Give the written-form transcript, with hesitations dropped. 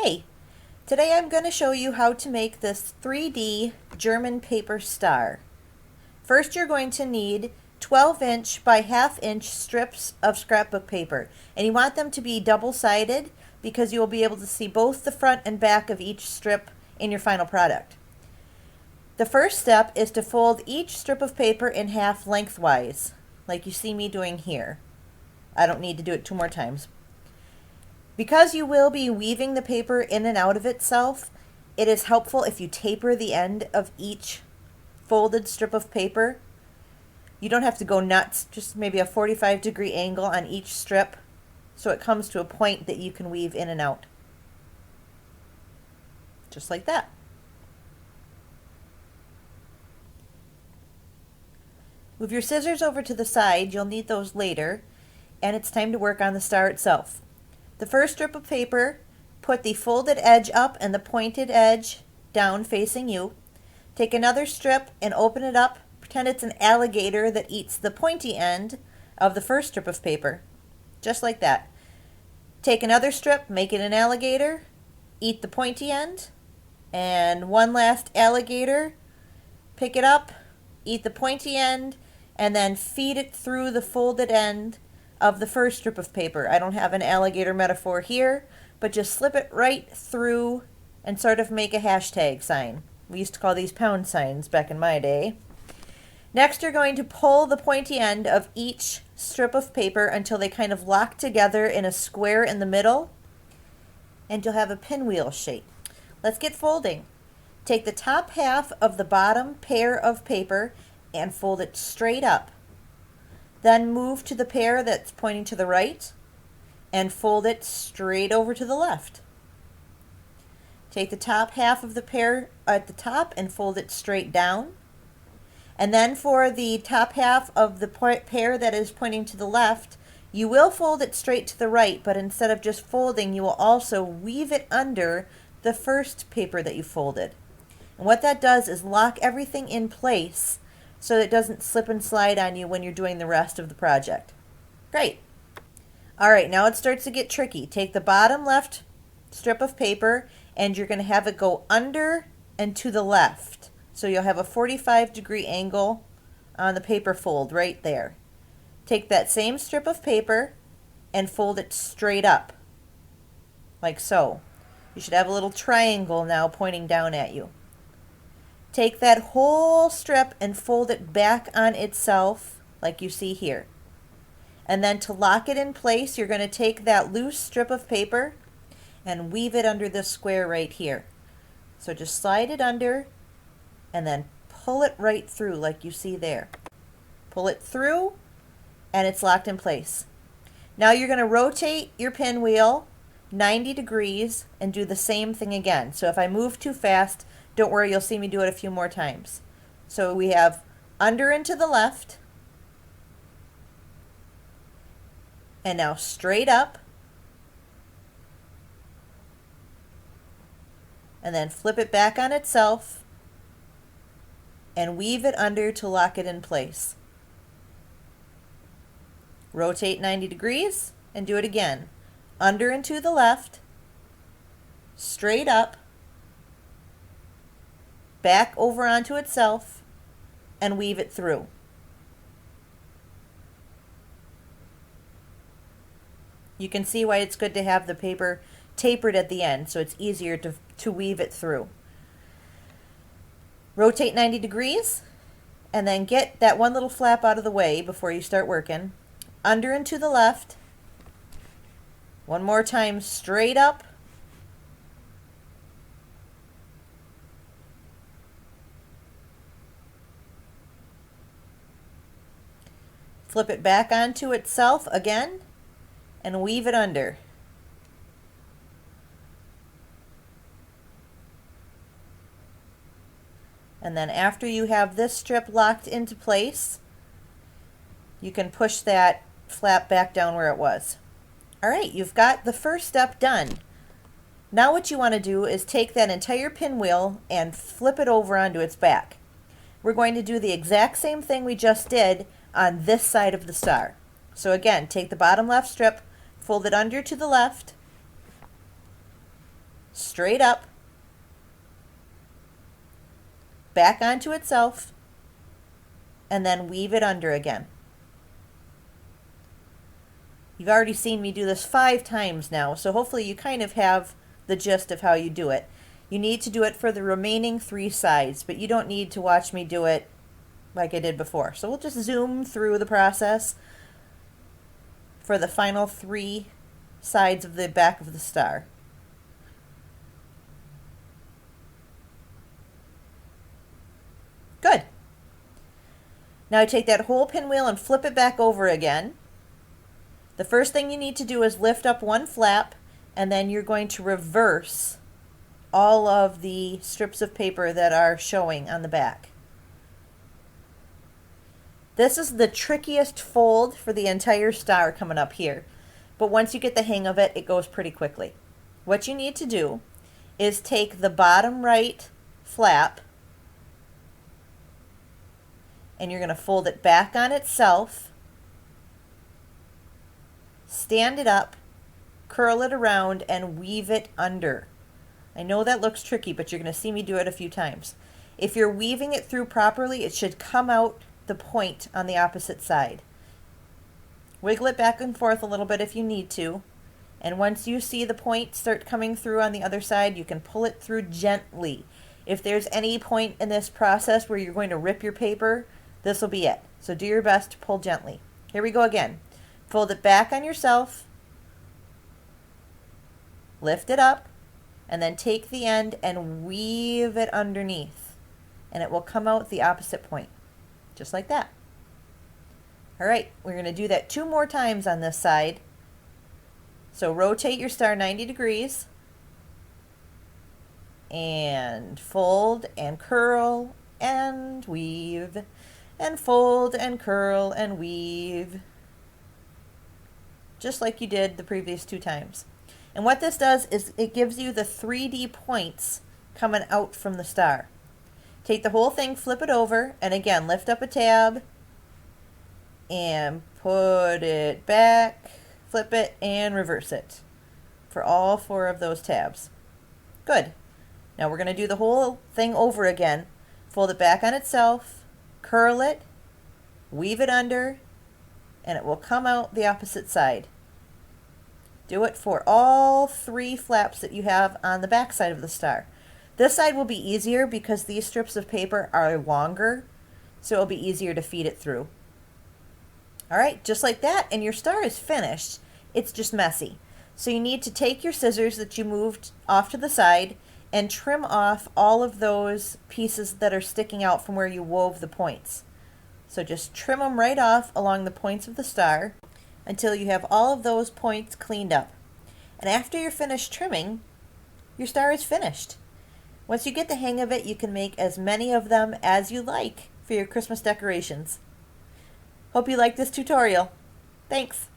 Hey, today I'm going to show you how to make this 3D German paper star. First you're going to need 12-inch by half-inch strips of scrapbook paper, and you want them to be double-sided because you will be able to see both the front and back of each strip in your final product. The first step is to fold each strip of paper in half lengthwise, like you see me doing here. I don't need to do it 2 more times. Because you will be weaving the paper in and out of itself, it is helpful if you taper the end of each folded strip of paper. You don't have to go nuts, just maybe a 45-degree angle on each strip so it comes to a point that you can weave in and out. Just like that. Move your scissors over to the side, you'll need those later, and it's time to work on the star itself. The first strip of paper, put the folded edge up and the pointed edge down facing you. Take another strip and open it up. Pretend it's an alligator that eats the pointy end of the first strip of paper. Just like that. Take another strip, make it an alligator, eat the pointy end, and one last alligator. Pick it up, eat the pointy end, and then feed it through the folded end of the first strip of paper. I don't have an alligator metaphor here, but just slip it right through and sort of make a hashtag sign. We used to call these pound signs back in my day. Next, you're going to pull the pointy end of each strip of paper until they kind of lock together in a square in the middle, and you'll have a pinwheel shape. Let's get folding. Take the top half of the bottom pair of paper and fold it straight up. Then move to the pair that's pointing to the right and fold it straight over to the left. Take the top half of the pair at the top and fold it straight down. And then for the top half of the pair that is pointing to the left, you will fold it straight to the right, but instead of just folding, you will also weave it under the first paper that you folded. And what that does is lock everything in place so that it doesn't slip and slide on you when you're doing the rest of the project. Great. All right, now it starts to get tricky. Take the bottom left strip of paper and you're going to have it go under and to the left. So you'll have a 45-degree angle on the paper fold right there. Take that same strip of paper and fold it straight up, like so. You should have a little triangle now pointing down at you. Take that whole strip and fold it back on itself like you see here. And then to lock it in place, you're going to take that loose strip of paper and weave it under this square right here. So just slide it under and then pull it right through like you see there. Pull it through and it's locked in place. Now you're going to rotate your pinwheel 90 degrees and do the same thing again. So if I move too fast, don't worry, you'll see me do it a few more times. So we have under and to the left, and now straight up, and then flip it back on itself and weave it under to lock it in place. Rotate 90 degrees and do it again. Under and to the left, straight up, back over onto itself, and weave it through. You can see why it's good to have the paper tapered at the end, so it's easier to weave it through. Rotate 90 degrees, and then get that one little flap out of the way before you start working. Under and to the left. One more time, straight up. Flip it back onto itself again and weave it under. And then after you have this strip locked into place, you can push that flap back down where it was. All right, you've got the first step done. Now what you want to do is take that entire pinwheel and flip it over onto its back. We're going to do the exact same thing we just did on this side of the star. So again, take the bottom left strip, fold it under to the left, straight up, back onto itself, and then weave it under again. You've already seen me do this 5 times now, so hopefully you kind of have the gist of how you do it. You need to do it for the remaining 3 sides, but you don't need to watch me do it like I did before. So we'll just zoom through the process for the final 3 sides of the back of the star. Good. Now take that whole pinwheel and flip it back over again. The first thing you need to do is lift up one flap, and then you're going to reverse all of the strips of paper that are showing on the back. This is the trickiest fold for the entire star coming up here, but once you get the hang of it, it goes pretty quickly. What you need to do is take the bottom right flap, and you're going to fold it back on itself, stand it up, curl it around, and weave it under. I know that looks tricky, but you're going to see me do it a few times. If you're weaving it through properly, it should come out the point on the opposite side. Wiggle it back and forth a little bit if you need to, and once you see the point start coming through on the other side, you can pull it through gently. If there's any point in this process where you're going to rip your paper, this will be it. So do your best to pull gently. Here we go again. Fold it back on yourself, lift it up, and then take the end and weave it underneath, and it will come out the opposite point, just like that. All right, we're going to do that 2 more times on this side. So rotate your star 90 degrees, and fold and curl and weave, and fold and curl and weave, just like you did the previous 2 times. And what this does is it gives you the 3D points coming out from the star. Take the whole thing, flip it over, and again, lift up a tab and put it back, flip it, and reverse it for all 4 of those tabs. Good. Now we're going to do the whole thing over again. Fold it back on itself, curl it, weave it under, and it will come out the opposite side. Do it for all 3 flaps that you have on the back side of the star. This side will be easier because these strips of paper are longer, so it'll be easier to feed it through. All right, just like that, and your star is finished. It's just messy. So you need to take your scissors that you moved off to the side and trim off all of those pieces that are sticking out from where you wove the points. So just trim them right off along the points of the star until you have all of those points cleaned up. And after you're finished trimming, your star is finished. Once you get the hang of it, you can make as many of them as you like for your Christmas decorations. Hope you like this tutorial. Thanks.